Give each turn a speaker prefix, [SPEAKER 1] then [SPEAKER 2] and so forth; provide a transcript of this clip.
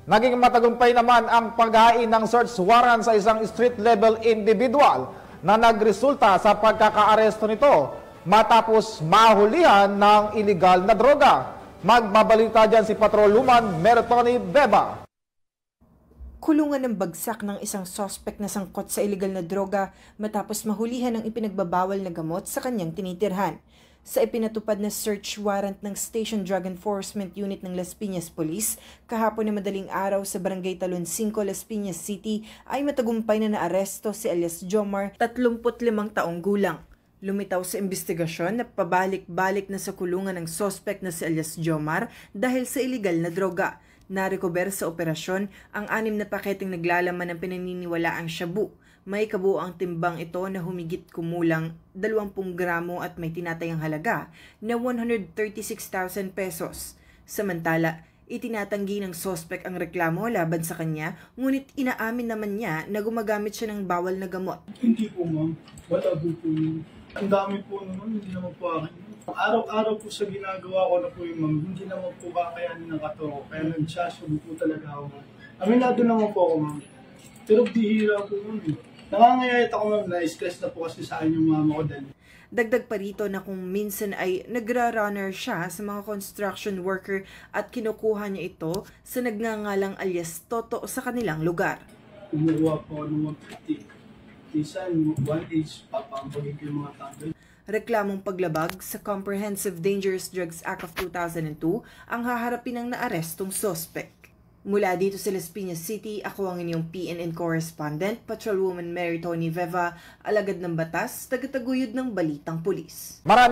[SPEAKER 1] Naging matagumpay naman ang paghain ng search warrant sa isang street-level individual na nagresulta sa pagkakaaresto nito matapos mahulihan ng iligal na droga. Magbabalita dyan si Patrolwoman Mertoni Beba.
[SPEAKER 2] Kulungan ng bagsak ng isang suspect na sangkot sa iligal na droga matapos mahulihan ng ipinagbabawal na gamot sa kanyang tinitirhan. Sa ipinatupad na search warrant ng Station Drug Enforcement Unit ng Las Piñas Police, kahapon na madaling araw sa Barangay Talon 5, Las Piñas City, ay matagumpay na naaresto si alias Jomar, 35 taong gulang. Lumitaw sa investigasyon na pabalik-balik na sa kulungan ng suspect na si alias Jomar dahil sa iligal na droga. Narecover sa operasyon ang 6 na paketeng naglalaman ng pinaniniwalaang shabu. May kabuuang timbang ito na humigit kumulang 20 gramo at may tinatayang halaga na 136,000 pesos. Samantala, itinatanggi ng suspect ang reklamo laban sa kanya, ngunit inaamin naman niya na gumagamit siya ng bawal na gamot.
[SPEAKER 3] Hindi po ma'am, wala po yun. Ang dami po naman, hindi naman po akin. Araw-araw po sa ginagawa ko na po yung ma'am, hindi naman po kakayanin ng kato ko, kaya nagsasyabu po talaga ako. Aminado naman po ako ma'am, pero bihira po ma'am. Nangangayayat ako ma'am, na-stress na po kasi sa akin yung mama ko dahil.
[SPEAKER 2] Dagdag pa rito na kung minsan ay nagra-runner siya sa mga construction worker at kinukuha niya ito sa nagngangalang alias Toto sa kanilang lugar.
[SPEAKER 3] Kumukuha po ako ng 150. Minsan, 1 age, papampagig yung mga tambay.
[SPEAKER 2] Reklamong paglabag sa Comprehensive Dangerous Drugs Act of 2002 ang haharapin ng naarestong suspect. Mula dito sa Las Piñas City, ako ang inyong PNN correspondent, Patrolwoman Mertoni Beba, alagad ng batas, tagataguyod ng Balitang Pulis.